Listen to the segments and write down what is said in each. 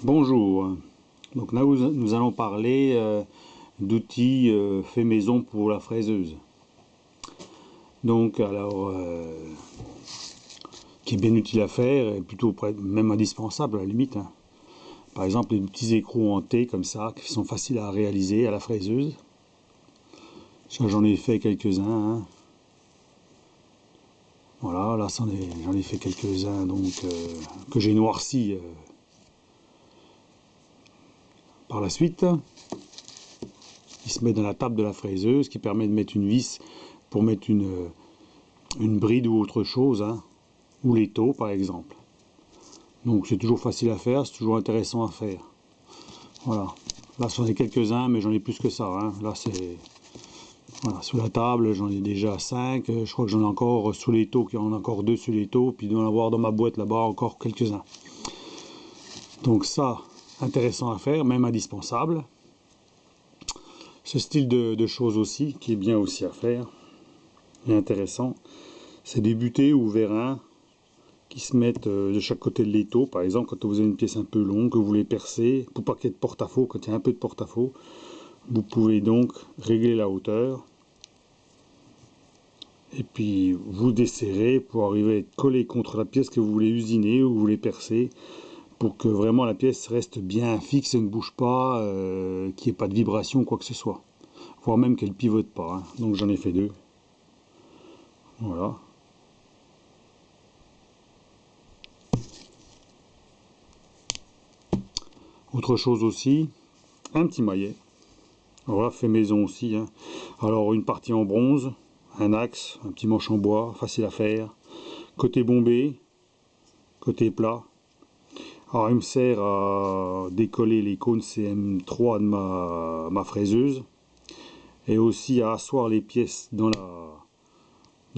Bonjour, donc là nous allons parler d'outils faits maison pour la fraiseuse. Donc qui est bien utile à faire et plutôt même indispensable à la limite, hein. Par exemple les petits écrous en T comme ça qui sont faciles à réaliser à la fraiseuse. Ça j'en ai fait quelques-uns, hein. Voilà, là j'en ai fait quelques-uns donc que j'ai noirci par la suite. Il se met dans la table de la fraiseuse, qui permet de mettre une vis pour mettre une bride ou autre chose, hein, ou l'étau par exemple. Donc c'est toujours facile à faire, c'est toujours intéressant à faire. Voilà. Là j'en ai quelques-uns, mais j'en ai plus que ça, hein. Là c'est... Voilà, sous la table j'en ai déjà 5, je crois que j'en ai encore sous l'étau, qu'il y en a encore 2 sous l'étau, puis il doit en avoir dans ma boîte là-bas encore quelques-uns. Donc ça, intéressant à faire, même indispensable. Ce style de choses aussi, qui est bien aussi à faire, et intéressant, c'est des butées ou vérins qui se mettent de chaque côté de l'étau. Par exemple, quand vous avez une pièce un peu longue, que vous voulez percer, pour pas qu'il y ait de porte-à-faux, quand il y a un peu de porte-à-faux, vous pouvez donc régler la hauteur, et puis vous desserrez pour arriver à être collé contre la pièce que vous voulez usiner ou vous voulez percer, pour que vraiment la pièce reste bien fixe et ne bouge pas, qu'il n'y ait pas de vibration ou quoi que ce soit. Voire même qu'elle pivote pas, hein. Donc j'en ai fait 2. Voilà. Autre chose aussi, un petit maillet. Voilà, fait maison aussi, hein. Alors une partie en bronze, un axe, un petit manche en bois, facile à faire. Côté bombé, côté plat. Alors il me sert à décoller les cônes CM3 de ma fraiseuse. Et aussi à asseoir les pièces dans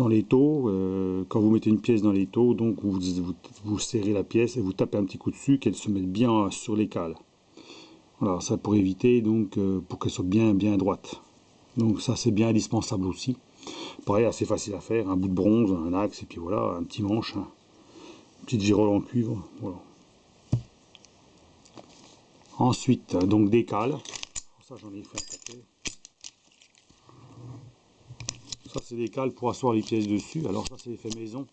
l'étau. Quand vous mettez une pièce dans l'étau, donc vous serrez la pièce et vous tapez un petit coup dessus, qu'elle se mette bien sur les cales. Voilà, ça pour éviter, donc pour qu'elle soit bien droite. Donc ça c'est bien indispensable aussi. Pareil, assez facile à faire, un bout de bronze, un axe, et puis voilà, un petit manche, hein, une petite girole en cuivre, voilà. Ensuite, donc des cales. Ça j'en ai fait un paquet. Ça c'est des cales pour asseoir les pièces dessus. Alors ça c'est les faits maison.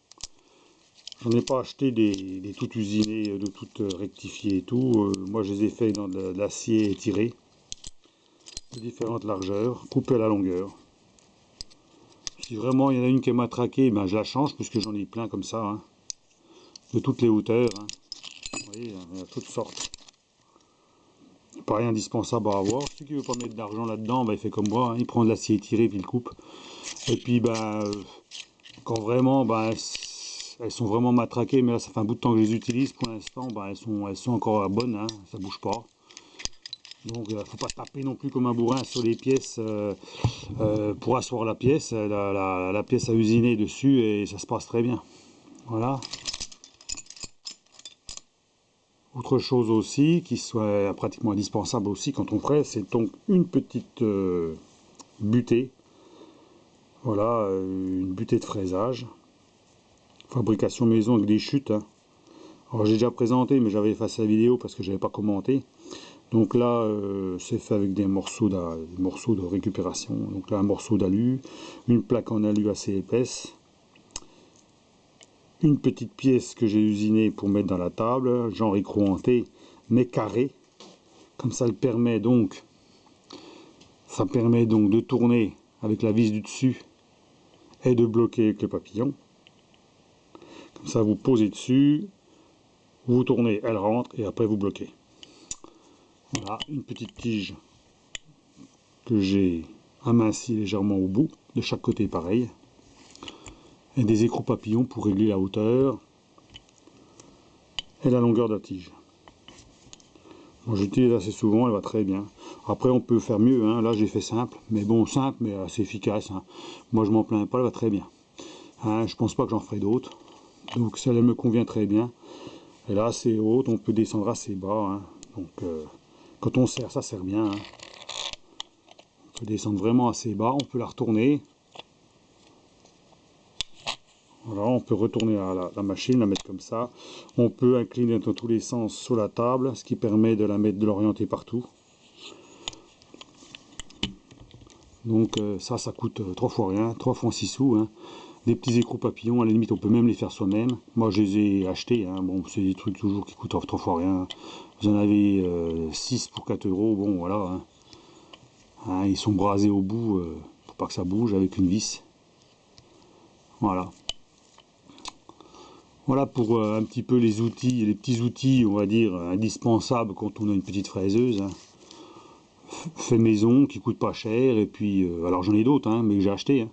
J'en ai pas acheté des toutes usinées, de toutes rectifiées et tout. Moi je les ai fait dans de l'acier étiré, de différentes largeurs, coupé à la longueur. Si vraiment il y en a une qui est matraquée, ben je la change, puisque j'en ai plein comme ça, hein, de toutes les hauteurs, hein. Vous voyez, il y a toutes sortes. Pareil, indispensable à avoir. Celui qui veut pas mettre d'argent là-dedans, ben, il fait comme moi, hein, il prend de l'acier étiré puis il coupe. Et puis ben, quand vraiment, ben, elles sont vraiment matraquées, mais là ça fait un bout de temps que je les utilise. Pour l'instant, ben, elles sont encore bonnes, hein, ça bouge pas. Donc il ne faut pas taper non plus comme un bourrin sur les pièces pour asseoir la pièce. La pièce à usiner dessus et ça se passe très bien. Voilà. Autre chose aussi qui soit pratiquement indispensable aussi quand on fraise, c'est donc une petite butée. Voilà, une butée de fraisage. Fabrication maison avec des chutes, hein. Alors j'ai déjà présenté, mais j'avais effacé la vidéo parce que je n'avais pas commenté. Donc là, c'est fait avec des morceaux de récupération. Donc là, un morceau d'alu, une plaque en alu assez épaisse, une petite pièce que j'ai usinée pour mettre dans la table, genre écrou en T, mais carré. Comme ça, ça permet donc de tourner avec la vis du dessus et de bloquer avec le papillon. Comme ça, vous posez dessus, vous tournez, elle rentre et après vous bloquez. Voilà, une petite tige que j'ai aminci légèrement au bout, de chaque côté pareil. Et des écrous papillons pour régler la hauteur et la longueur de la tige. Moi j'utilise assez souvent, elle va très bien. Après on peut faire mieux, hein. Là j'ai fait simple, mais bon simple mais assez efficace, hein. Moi je m'en plains pas, elle va très bien, hein. Je pense pas que j'en ferai d'autres, donc celle-là me convient très bien. Elle est assez haute, on peut descendre assez bas, hein. Donc quand on serre, ça sert bien, hein. On peut descendre vraiment assez bas, on peut la retourner. Voilà, on peut retourner la machine, la mettre comme ça. On peut incliner dans tous les sens sur la table, ce qui permet de la mettre, de l'orienter partout. Donc ça coûte 3 fois rien, 3 francs 6 sous. Hein. Des petits écrous papillons, à la limite on peut même les faire soi-même. Moi je les ai achetés, hein. Bon c'est des trucs toujours qui coûtent 3 fois rien. Vous en avez 6 pour 4 euros, bon voilà. Hein. Hein, ils sont brasés au bout pour pas que ça bouge avec une vis. Voilà. Voilà pour un petit peu les outils, les petits outils on va dire indispensables quand on a une petite fraiseuse. Hein. Fait maison, qui coûte pas cher, et puis alors j'en ai d'autres hein, mais que j'ai acheté. Hein.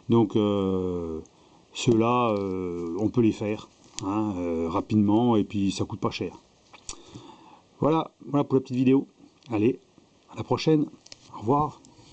Donc ceux-là, on peut les faire hein, rapidement et puis ça coûte pas cher. Voilà, voilà pour la petite vidéo. Allez, à la prochaine. Au revoir.